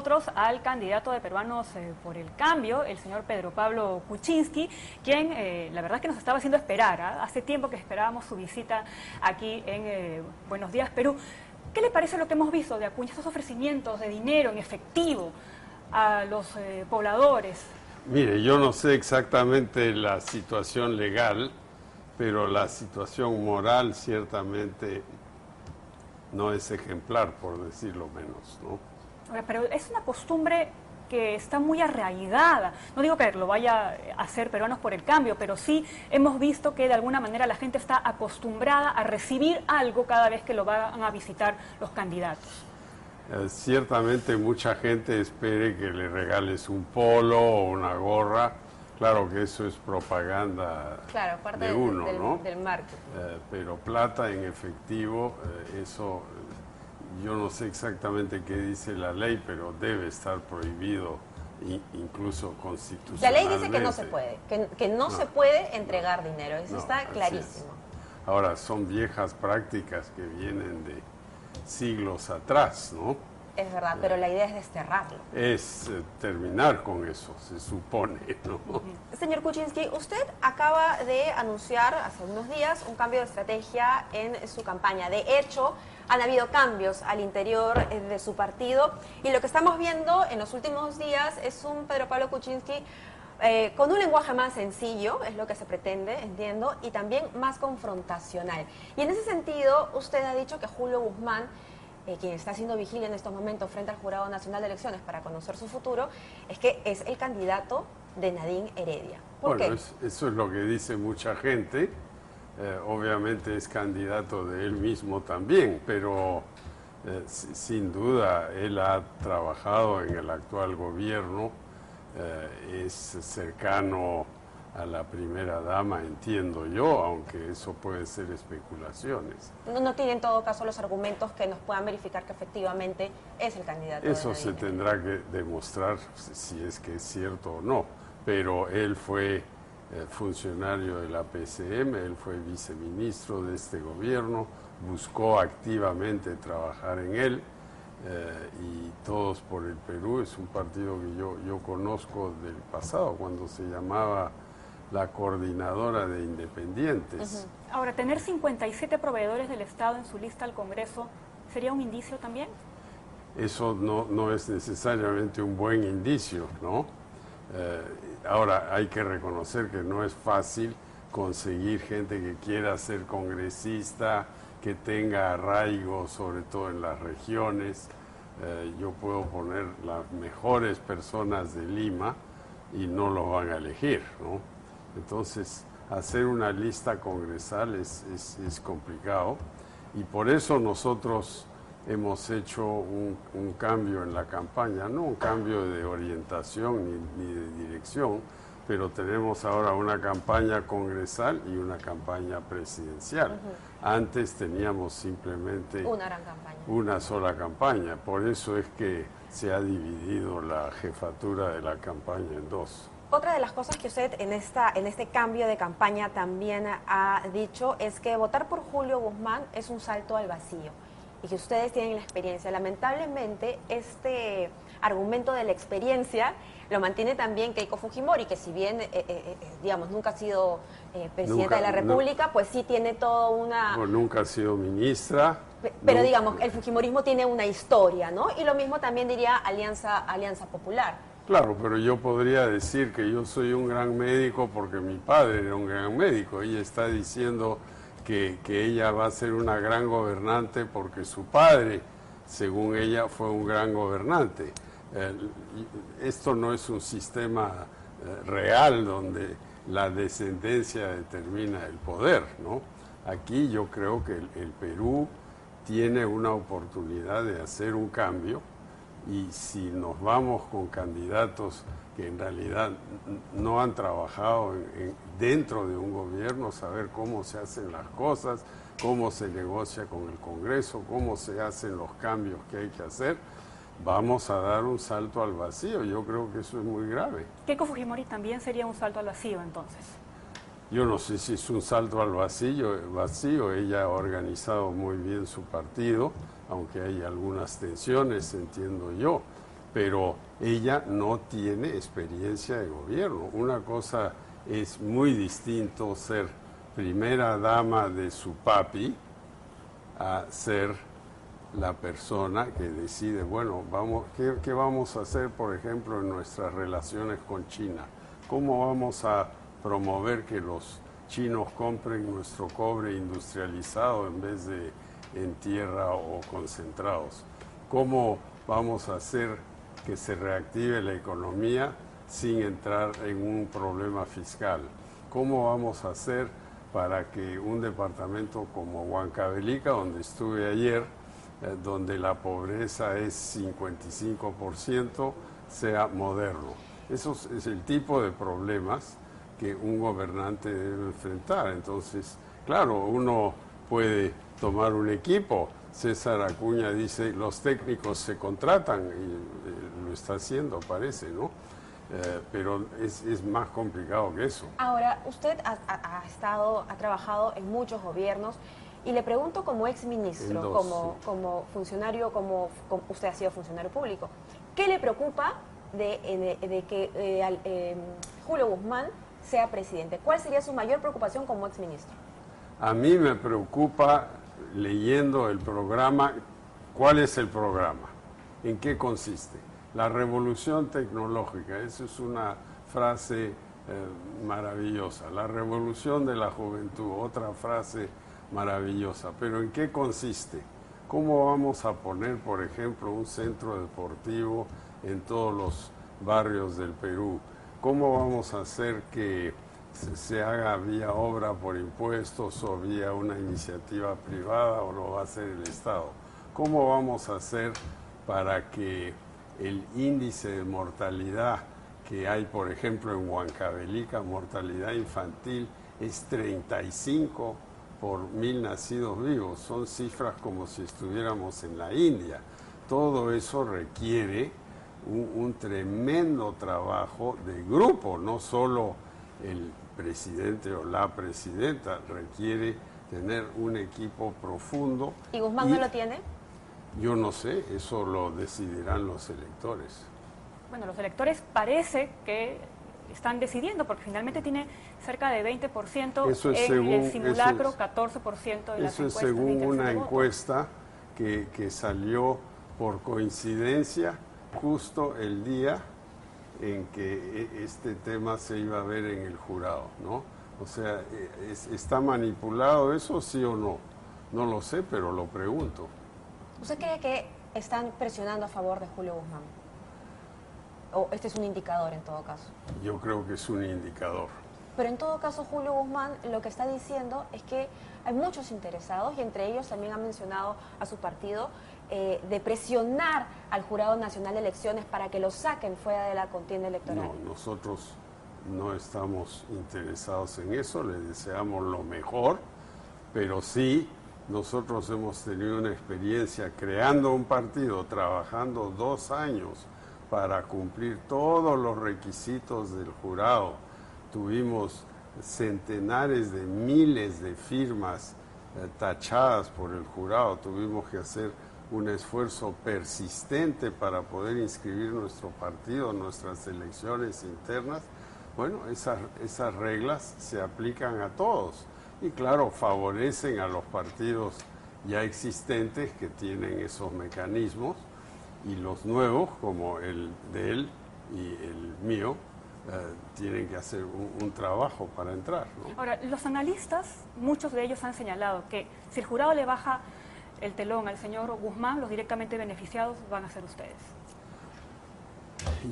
nosotros al candidato de Peruanos por el Cambio, el señor Pedro Pablo Kuczynski, quien la verdad es que nos estaba haciendo esperar. Hace tiempo que esperábamos su visita aquí en Buenos Días Perú. ¿Qué le parece lo que hemos visto de Acuña, estos ofrecimientos de dinero en efectivo a los pobladores? Mire, yo no sé exactamente la situación legal, pero la situación moral ciertamente no es ejemplar, por decirlo menos, ¿no? Pero es una costumbre que está muy arraigada. No digo que lo vaya a hacer Peruanos por el Cambio, pero sí hemos visto que de alguna manera la gente está acostumbrada a recibir algo cada vez que lo van a visitar los candidatos. Ciertamente mucha gente espere que le regales un polo o una gorra. Claro que eso es propaganda, claro, parte de uno, ¿no? del marketing. Pero plata en efectivo, eso yo no sé exactamente qué dice la ley, pero debe estar prohibido, incluso constitucionalmente. La ley dice que no se puede, que no se puede entregar dinero, eso está clarísimo. Ahora, son viejas prácticas que vienen de siglos atrás, ¿no? Es verdad, pero la idea es desterrarlo. Es terminar con eso, se supone, ¿no? Señor Kuczynski, usted acaba de anunciar hace unos días un cambio de estrategia en su campaña. De hecho, han habido cambios al interior de su partido y lo que estamos viendo en los últimos días es un Pedro Pablo Kuczynski con un lenguaje más sencillo, es lo que se pretende, entiendo, y también más confrontacional. Y en ese sentido, usted ha dicho que Julio Guzmán, quien está haciendo vigilia en estos momentos frente al Jurado Nacional de Elecciones para conocer su futuro, es que es el candidato de Nadine Heredia. ¿Por qué? Eso es lo que dice mucha gente. Obviamente es candidato de él mismo también, pero sin duda él ha trabajado en el actual gobierno, es cercano a la primera dama, entiendo yo, aunque eso puede ser especulaciones. No tiene en todo caso los argumentos que nos puedan verificar que efectivamente es el candidato. Eso se tendrá que demostrar si es que es cierto o no, pero él fue funcionario de la PCM, él fue viceministro de este gobierno, buscó activamente trabajar en él, y Todos por el Perú es un partido que yo conozco del pasado, cuando se llamaba la Coordinadora de Independientes. Ahora, tener 57 proveedores del Estado en su lista al Congreso, ¿sería un indicio también? Eso no es necesariamente un buen indicio, ¿no? Ahora, hay que reconocer que no es fácil conseguir gente que quiera ser congresista, que tenga arraigo, sobre todo en las regiones. Yo puedo poner las mejores personas de Lima y no los van a elegir, ¿no? Entonces, hacer una lista congresal es complicado, y por eso nosotros hemos hecho un cambio en la campaña, no un cambio de orientación ni de dirección, pero tenemos ahora una campaña congresal y una campaña presidencial. Antes teníamos simplemente una gran campaña, una sola campaña, por eso es que se ha dividido la jefatura de la campaña en dos. Otra de las cosas que usted en este cambio de campaña también ha dicho es que votar por Julio Guzmán es un salto al vacío y que ustedes tienen la experiencia. Lamentablemente, este argumento de la experiencia lo mantiene también Keiko Fujimori, que si bien, digamos, nunca ha sido presidenta de la República, pues sí tiene toda una... Bueno, nunca ha sido ministra. Pero digamos, el fujimorismo tiene una historia, ¿no? Y lo mismo también diría Alianza Popular. Claro, pero yo podría decir que yo soy un gran médico porque mi padre era un gran médico. Ella está diciendo que ella va a ser una gran gobernante porque su padre, según ella, fue un gran gobernante. Esto no es un sistema real donde la descendencia determina el poder, ¿no? Aquí yo creo que el Perú tiene una oportunidad de hacer un cambio, y si nos vamos con candidatos que en realidad no han trabajado dentro de un gobierno, saber cómo se hacen las cosas, cómo se negocia con el Congreso, cómo se hacen los cambios que hay que hacer, vamos a dar un salto al vacío. Yo creo que eso es muy grave. ¿Keiko Fujimori también sería un salto al vacío entonces? Yo no sé si es un salto al vacío. Ella ha organizado muy bien su partido, aunque hay algunas tensiones, entiendo yo, pero ella no tiene experiencia de gobierno. Una cosa es muy distinto ser primera dama de su papi a ser la persona que decide, bueno, ¿qué vamos a hacer, por ejemplo, en nuestras relaciones con China? ¿Cómo vamos a promover que los chinos compren nuestro cobre industrializado en vez de en tierra o concentrados? ¿Cómo vamos a hacer que se reactive la economía sin entrar en un problema fiscal? ¿Cómo vamos a hacer para que un departamento como Huancavelica, donde estuve ayer, donde la pobreza es 55%, sea moderno? Eso es el tipo de problemas que un gobernante debe enfrentar. Entonces, claro, uno puede tomar un equipo. César Acuña dice, los técnicos se contratan, y lo está haciendo, parece, ¿no? Pero es más complicado que eso. Ahora, usted ha trabajado en muchos gobiernos y le pregunto como exministro, como funcionario, como usted ha sido funcionario público, ¿qué le preocupa de que Julio Guzmán sea presidente? ¿Cuál sería su mayor preocupación como exministro? A mí me preocupa, leyendo el programa, ¿cuál es el programa? ¿En qué consiste? La revolución tecnológica, esa es una frase maravillosa. La revolución de la juventud, otra frase maravillosa. Pero ¿en qué consiste? ¿Cómo vamos a poner, por ejemplo, un centro deportivo en todos los barrios del Perú? ¿Cómo vamos a hacer que se haga vía obra por impuestos o vía una iniciativa privada, o lo va a hacer el Estado? ¿Cómo vamos a hacer para que el índice de mortalidad que hay, por ejemplo, en Huancavelica, mortalidad infantil, es 35 por 1000 nacidos vivos? Son cifras como si estuviéramos en la India. Todo eso requiere un tremendo trabajo de grupo, no solo el presidente o la presidenta, requiere tener un equipo profundo. ¿Y Guzmán no lo tiene? Yo no sé, eso lo decidirán los electores. Bueno, los electores parece que están decidiendo, porque finalmente tiene cerca de 20% Eso es en según, el simulacro, eso 14% de las eso es encuestas. según una encuesta que salió por coincidencia justo el día en que este tema se iba a ver en el jurado, ¿no? O sea, ¿está manipulado eso, sí o no? No lo sé, pero lo pregunto. ¿Usted cree que están presionando a favor de Julio Guzmán? ¿O este es un indicador en todo caso? Yo creo que es un indicador. Pero en todo caso, Julio Guzmán lo que está diciendo es que hay muchos interesados, y entre ellos también ha mencionado a su partido, de presionar al Jurado Nacional de Elecciones para que lo saquen fuera de la contienda electoral. No, nosotros no estamos interesados en eso, le deseamos lo mejor, pero sí, nosotros hemos tenido una experiencia creando un partido, trabajando 2 años para cumplir todos los requisitos del jurado. Tuvimos centenares de miles de firmas tachadas por el jurado, tuvimos que hacer un esfuerzo persistente para poder inscribir nuestro partido, nuestras elecciones internas. Bueno, esas reglas se aplican a todos y claro, favorecen a los partidos ya existentes que tienen esos mecanismos, y los nuevos, como el de él y el mío, tienen que hacer un trabajo para entrar, ¿no? Ahora, los analistas, muchos de ellos han señalado que si el jurado le baja el telón al señor Guzmán, los directamente beneficiados van a ser ustedes.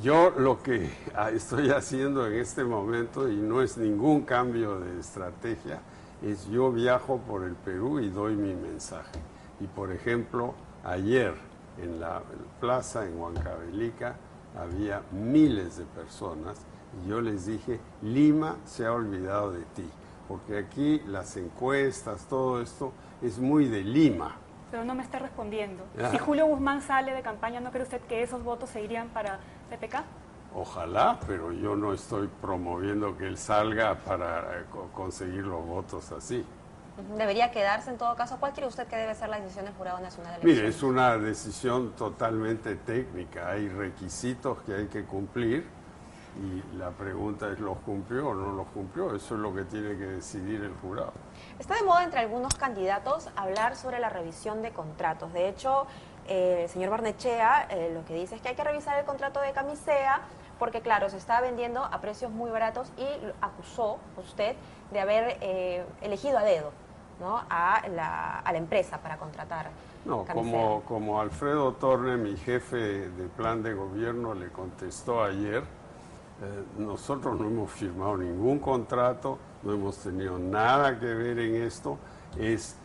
Yo lo que estoy haciendo en este momento, y no es ningún cambio de estrategia, es yo viajo por el Perú y doy mi mensaje. Y por ejemplo, ayer en la plaza en Huancavelica había miles de personas y yo les dije, Lima se ha olvidado de ti, porque aquí las encuestas, todo esto es muy de Lima. Pero no me está respondiendo. Si Julio Guzmán sale de campaña, ¿no cree usted que esos votos se irían para PPK? Ojalá, pero yo no estoy promoviendo que él salga para conseguir los votos así. ¿Debería quedarse en todo caso? ¿Cuál cree usted que debe ser la decisión del Jurado Nacional de Mire, Elecciones? es una decisión totalmente técnica, hay requisitos que hay que cumplir y la pregunta es, ¿los cumplió o no los cumplió? Eso es lo que tiene que decidir el jurado. Está de moda entre algunos candidatos hablar sobre la revisión de contratos. De hecho, el señor Barnechea lo que dice es que hay que revisar el contrato de Camisea porque, claro, se está vendiendo a precios muy baratos y acusó usted de haber elegido a dedo, ¿no?, a la empresa para contratar. No, Camisea. como Alfredo Torne, mi jefe de plan de gobierno, le contestó ayer, nosotros no hemos firmado ningún contrato, no hemos tenido nada que ver en esto. Es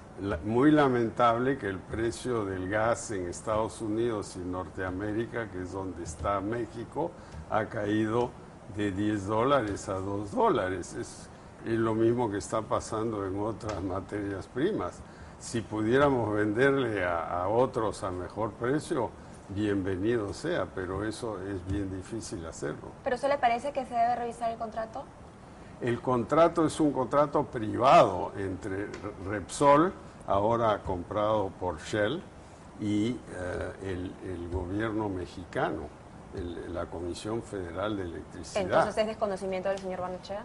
muy lamentable que el precio del gas en Estados Unidos y Norteamérica, que es donde está México, ha caído de $10 a $2. Es lo mismo que está pasando en otras materias primas. Si pudiéramos venderle a otros a mejor precio, bienvenido sea, pero eso es bien difícil hacerlo. ¿Pero usted le parece que se debe revisar el contrato? El contrato es un contrato privado entre Repsol, ahora comprado por Shell, y el gobierno mexicano, la Comisión Federal de Electricidad. Entonces, ¿es desconocimiento del señor Barnechea?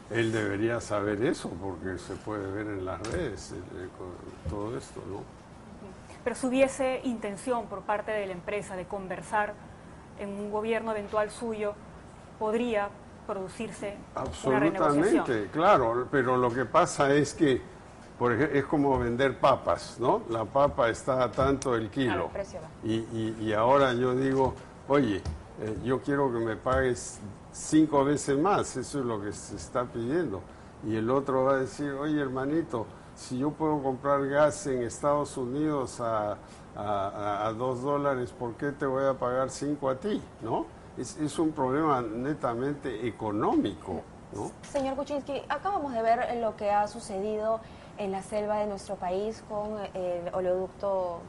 Él debería saber eso porque se puede ver en las redes todo esto, ¿no? Pero si hubiese intención por parte de la empresa de conversar en un gobierno eventual suyo, ¿podría producirse una renegociación? Absolutamente, claro, pero lo que pasa es que, por ejemplo, es como vender papas, ¿no? La papa está a tanto el kilo. Claro, el precio va. Y ahora yo digo, oye, yo quiero que me pagues 5 veces más, eso es lo que se está pidiendo. Y el otro va a decir, oye, hermanito, si yo puedo comprar gas en Estados Unidos a $2, ¿por qué te voy a pagar 5 a ti? ¿No? Es un problema netamente económico, ¿no? Señor Kuczynski, acabamos de ver lo que ha sucedido en la selva de nuestro país con el oleoducto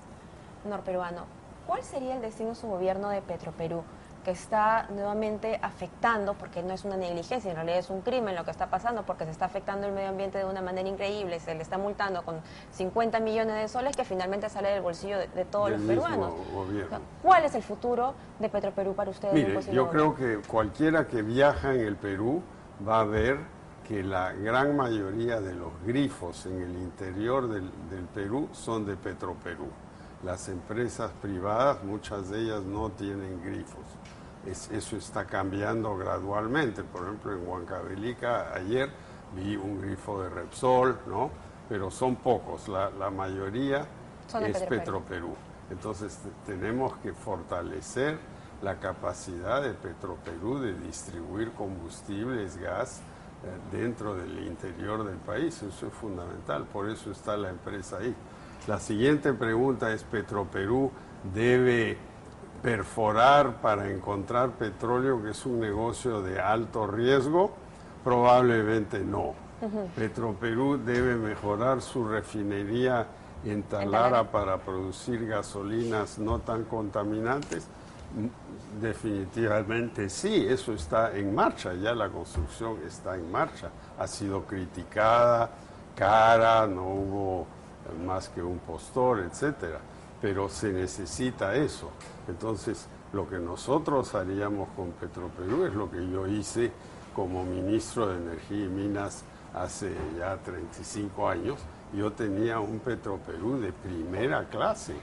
norperuano. ¿Cuál sería el destino de su gobierno de Petroperú, que está nuevamente afectando, porque no es una negligencia, en realidad es un crimen lo que está pasando, porque se está afectando el medio ambiente de una manera increíble, se le está multando con 50 millones de soles que finalmente sale del bolsillo de todos los peruanos? Gobierno. ¿Cuál es el futuro de Petroperú para ustedes? Mire, yo creo que cualquiera que viaja en el Perú va a ver que la gran mayoría de los grifos en el interior del Perú son de Petroperú. Las empresas privadas, muchas de ellas no tienen grifos. Eso está cambiando gradualmente. Por ejemplo, en Huancavelica ayer vi un grifo de Repsol, ¿no? Pero son pocos, la mayoría es Petroperú. Entonces tenemos que fortalecer la capacidad de Petroperú de distribuir combustibles, gas, dentro del interior del país. Eso es fundamental, por eso está la empresa ahí. La siguiente pregunta es, ¿Petroperú debe perforar para encontrar petróleo, que es un negocio de alto riesgo? Probablemente no. Petroperú debe mejorar su refinería en Talara para producir gasolinas no tan contaminantes. Definitivamente sí, eso está en marcha, ya la construcción está en marcha. Ha sido criticada, cara, no hubo más que un postor, etcétera, pero se necesita eso. Entonces, lo que nosotros haríamos con Petroperú es lo que yo hice como ministro de Energía y Minas hace ya 35 años. Yo tenía un Petroperú de primera clase,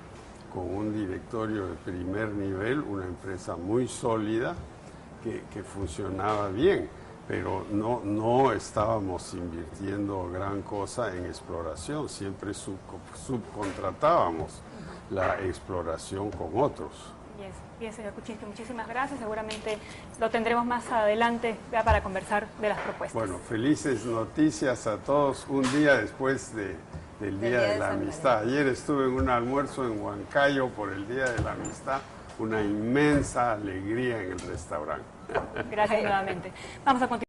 con un directorio de primer nivel, una empresa muy sólida que funcionaba bien, pero no estábamos invirtiendo gran cosa en exploración, siempre subcontratábamos la exploración con otros. Bien, señor Kuczynski, muchísimas gracias. Seguramente lo tendremos más adelante ya para conversar de las propuestas. Bueno, felices noticias a todos un día después del Día de la Amistad. Ayer estuve en un almuerzo en Huancayo por el Día de la Amistad, una inmensa alegría en el restaurante. Gracias nuevamente. Vamos a continuar.